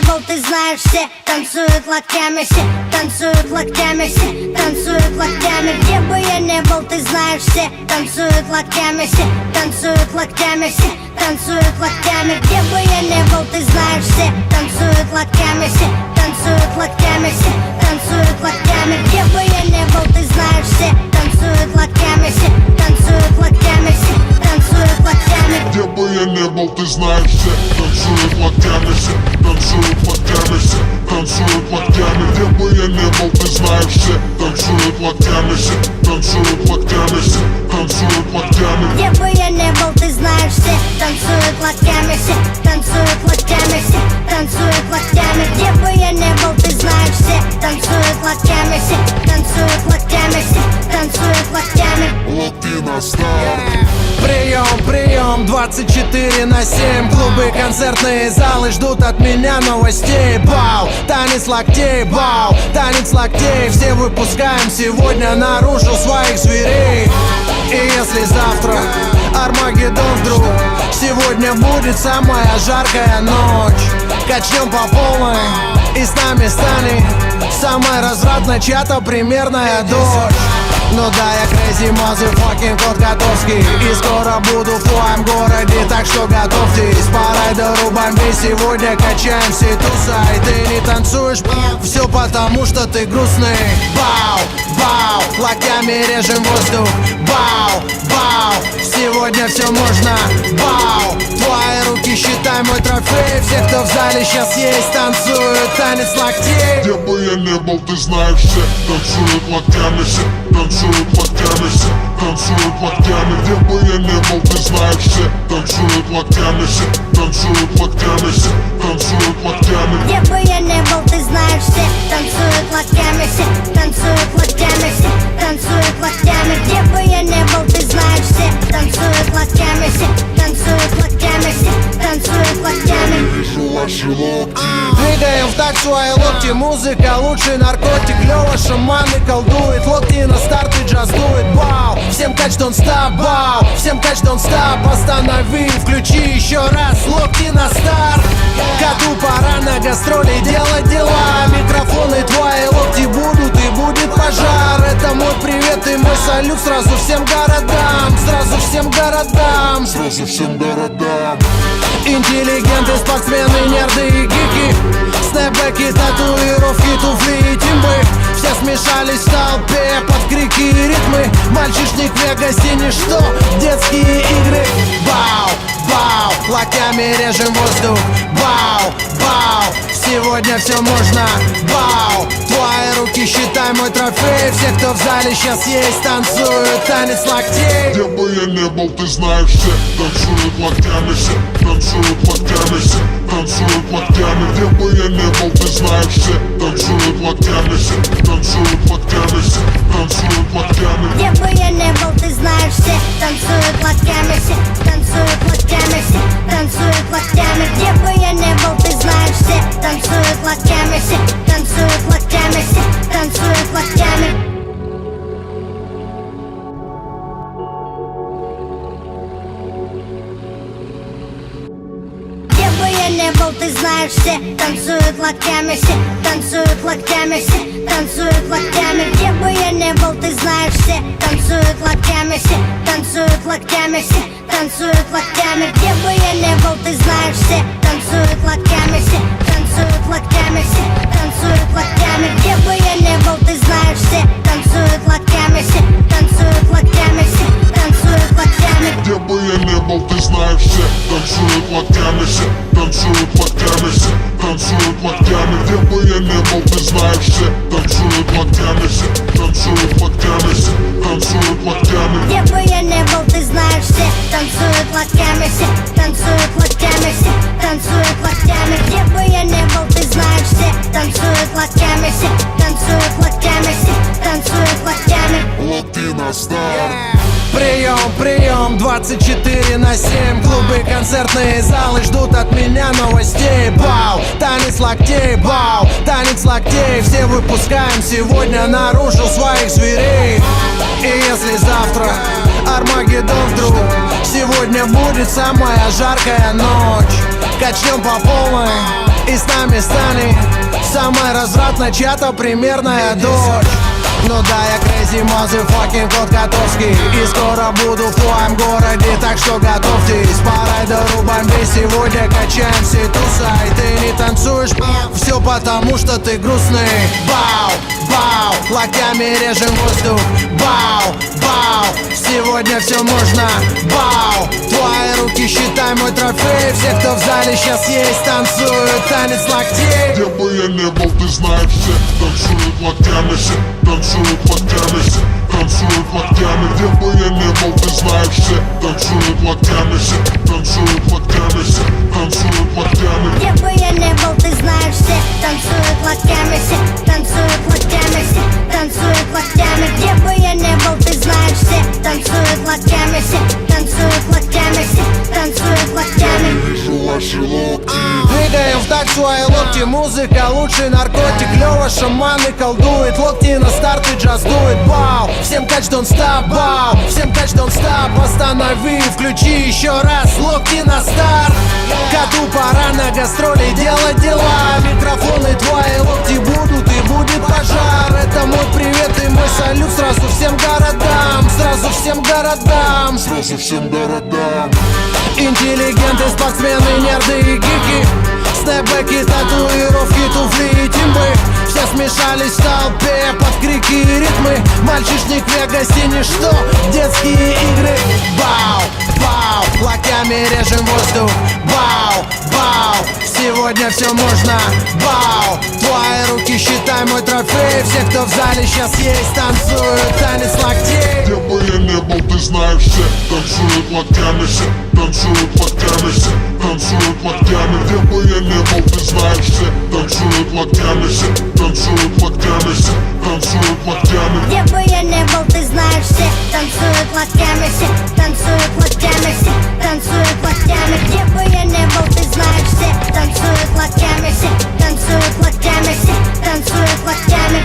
был, ты знаешь, все танцуют локтями, все танцуют локтями, все танцуют локтями. Где бы я не был, ты знаешь, все танцуют локтями, все танцуют локтями, все танцуют локтями. Где бы я не был, ты знаешь, все танцуют локтями, все танцуют локтями, все танцуют локтями. Где бы я не был, ты знаешь, все танцуют локтями, все танцуют локтями, все танцуют локтями. Где бы я не был, ты знаешь, все танцуют локтями, все танцуют локтями, все танцуют локтями. Где бы я не был, ты знаешь, все танцуют локтями, все танцуют локтями, все танцуют локтями. Где бы я не был, ты знаешь, все танцуют локтями, все танцуют локтями, все танцуют локтями. Где бы я не был, ты знаешь, все танцуют локтями, все танцуют локтями, все танцуют локтями. Локти на старт. Прием, прием, 24/7. Клубы, концертные залы ждут от меня новостей. Бау, танец локтей, бау, танец локтей. Все выпускаем сегодня наружу своих зверей. И если завтра Армагеддон вдруг, сегодня будет самая жаркая ночь. Качнем по полной, и с нами станет самая развратная чья-то примерная дочь. Ну да, я crazy motherfucking кот Котовский, и скоро буду в твоем городе, так что готовьтесь. По райдеру бомбей сегодня качаем все туса. И ты не танцуешь, все потому что ты грустный. Бау, бау, локтями режем воздух. Бау, бау, сегодня все можно. Бау, твои руки считай мой трофей. Все, кто в зале сейчас есть, танцуют танец локтей. Где бы я не был, ты знаешь, все танцуют локтями, все танцуют локтями, все танцуют локтями. Где бы я не был, ты знаешь, все танцуют локтями, все танцуют локтями, все танцуют локтями. Где бы я не был, ты знаешь, все танцуют локтями, все танцуют локтями, все танцуют локтями. Где бы я не был, ты знаешь, все танцуют локтями, все танцуют локтями, все танцуют локтями. Вижу ваши локти. Двигаем в такт свои локти, музыка лучший наркотик. Лёва шаманы колдует, локти на старт и джаз дует. Бау, всем кач don't stop, бау, всем кач don't stop. Останови, включи еще раз, локти на старт. Коту пора на гастроли делать дела. Микрофоны твои, локти будут и будет пожар. Это мой привет и мой салют сразу всем городам. Сразу всем городам. Сразу всем городам. Интеллигенты, спортсмены, нерды и гики. Снэпбэки, татуировки, туфли и тимбы. Все смешались в толпе под крики и ритмы. Мальчишник в Вегасе ничто, детские игры. Бау, бау, локтями режем воздух. Бау, бау, сегодня все можно. Бау, твои руки считай мой трофей. Все, кто в зале сейчас есть, танцуют танец локтей. Где бы я не был, ты знаешь, все танцуют локтями, все танцуют локтями, все танцуют локтями. Где бы я не был, ты знаешь, все танцуют локтями, все танцуют локтями, все танцуют локтями. Где бы я не был, ты знаешь, все танцуют локтями, все танцуют локтями, все танцуют локтями. Где бы я не был, ты знаешь, все танцуют локтями, все танцуют локтями, все танцуют локтями. Где бы я не был, ты знаешь, все танцуют локтями, все танцуют локтями, все танцуют локтями. Где бы я не был, ты знаешь, все танцуют локтями, все танцуют локтями, все танцуют локтями. Где бы я не был, ты знаешь, все танцуют локтями, все танцуют локтями, все танцуют локтями. Где бы я не был, ты знаешь, все танцуют локтями, все танцуют локтями, все танцуют локтями. Где бы я не был, ты знаешь, все танцуют локтями, все танцуют локтями, все танцуют локтями. Где бы я не был, ты знаешь, все танцуют локтями, все танцуют локтями, все танцуют локтями. Где бы я не был, ты знаешь, все танцуют локтями, все танцуют локтями, все танцуют локтями. Где бы я не был, ты знаешь, все танцуют локтями, все танцуют локтями, все танцуют локтями. Локти на старт. Прием, прием, 24/7. Клубы, концертные залы ждут от меня новостей. Бау, танец локтей, бау, танец локтей. Все выпускаем сегодня наружу своих зверей. И если завтра Армагеддон вдруг, сегодня будет самая жаркая ночь. Качнем по полной, и с нами станет самая развратная чья-то примерная дочь. Ну да, я crazy motherfucking кот Котовский, и скоро буду в твоем городе, так что готовьтесь. По райдеру бомбей сегодня качаем все туса, и ты не танцуешь, все потому что ты грустный. Бау, бау, локтями режем воздух. Бау, бау, сегодня все можно. Бау, твои руки считай мой трофей. Все, кто в зале сейчас есть, танцуют танец локтей. Где бы я не был, ты знаешь, все танцуют локтями, все танцуют локтями, все танцуют локтями. Где бы я не был, ты знаешь, все танцуют локтями, все танцуют локтями, все танцуют локтями. Где бы я не был, ты знаешь, все танцуют локтями, все танцуют локтями, все танцуют локтями. Где бы я не был, ты знаешь, все танцуют локтями, все танцуют локтями, все танцуют локтями. Вижу ваши локти. Двигаем в такт свои локти, музыка лучший наркотик. Лёва шаманы колдует, локти на старт и джаз дует. Бау, всем кач don't stop, бау, всем кач don't stop. Останови, включи еще раз, локти на старт. Коту пора на гастроли делать дела. Микрофоны твои локти будут и будет пожар. Это мой привет и мой салют сразу всем городам. Сразу всем городам. Сразу всем городам. Интеллигенты, спортсмены, нерды и гики. Снэпбэки, татуировки, туфли и тимбы. Все смешались в толпе под крики и ритмы. Мальчишник в Вегасе ничто, детские игры. Бау, бау, локтями режем воздух. Бау, бау, сегодня все можно. Бау, твои руки считай мой трофей. Все, кто в зале сейчас есть, танцуют танец локтей. Где бы я не был, ты знаешь, все танцуют локтями, все танцуют локтями, все танцуют локтями. Где бы я не был, ты знаешь, все танцуют локтями, все танцуют локтями, все танцуют локтями. Где бы я не был, ты знаешь, все танцуют локтями, все танцуют локтями, все танцуют локтями. Где бы я не был, ты знаешь, все танцуют локтями, все танцуют локтями, все танцуют локтями.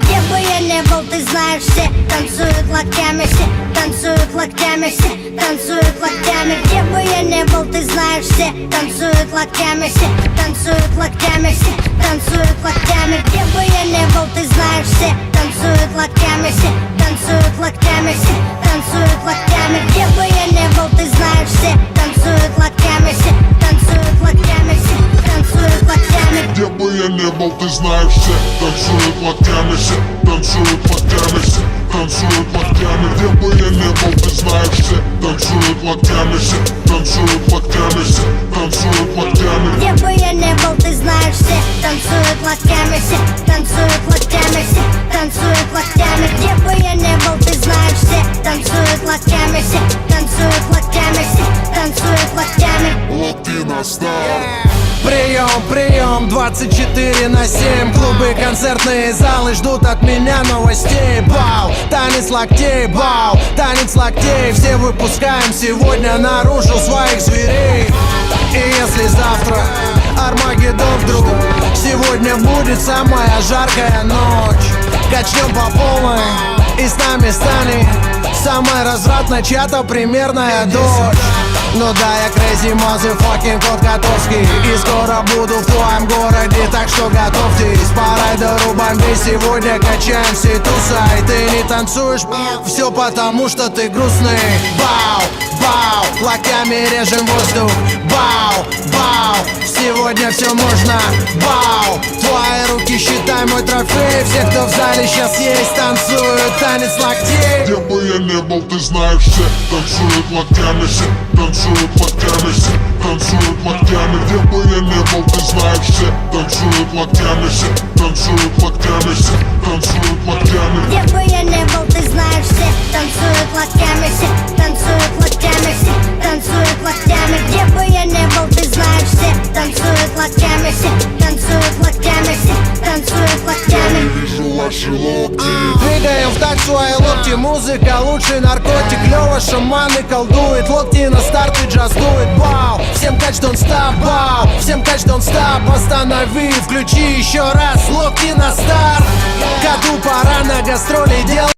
Где бы я не был, ты знаешь, все танцуют локтями, все танцуют локтями, все танцуют локтями. Где бы я не был, ты знаешь, все танцуют локтями, все танцуют локтями, все танцуют локтями. Где бы я не был, ты знаешь, все танцуют локтями, все танцуют локтями, все танцуют локтями. Где бы я не был, ты знаешь, все танцуют локтями, все танцуют локтями, все танцуют локтями. Где бы я не был, ты знаешь, все танцуют локтями, все танцуют локтями, все танцуют локтями. Где бы я не был, ты знаешь, все танцуют локтями, все танцуют локтями, все танцуют локтями. Где бы я не был, ты знаешь, все танцуют локтями, все танцуют локтями, все танцуют локтями. Где бы я не был, ты знаешь, все танцуют локтями, все танцуют локтями, все танцуют локтями. Локти на старт. Прием, прием, 24/7. Клубы, концертные залы ждут от меня новостей. Бау, танец локтей, бау, танец локтей. Все выпускаем сегодня наружу своих зверей. И если завтра Армагеддон вдруг, сегодня будет самая жаркая ночь. Качнем по полной, и с нами станет самая развратная чья-то примерная дочь. Ну да, я crazy motherfucking кот Котовский, и скоро буду в твоем городе, так что готовьтесь. По райдеру бомбей сегодня качаем все туса, и ты не танцуешь, все потому что ты грустный. Бау, бау, локтями режем воздух. Бау, бау, сегодня все можно. Бау, твои руки считай мой трофей. Все, кто в зале сейчас есть, танцуют танец локтей. Где бы я не был, ты знаешь, все танцуют локтями, все танцуют локтями, все танцуют локтями. Где бы я не был, ты знаешь, все танцуют локтями, все танцуют локтями, все танцуют локтями. Где бы я не был, ты знаешь, все танцуют локтями, все танцуют локтями, все танцуют локтями. Где бы я не был, ты знаешь, все танцуют локтями, все танцуют локтями, все танцуют локтями. Вижу ваши локти. Двигаем в такт свои локти, музыка лучший наркотик. Лёва шаманы колдует, локти на старт и джаз дует. Бау, всем кач don't stop, бау, всем кач don't stop. Останови, включи еще раз, локти на старт. Коту пора на гастроли делать.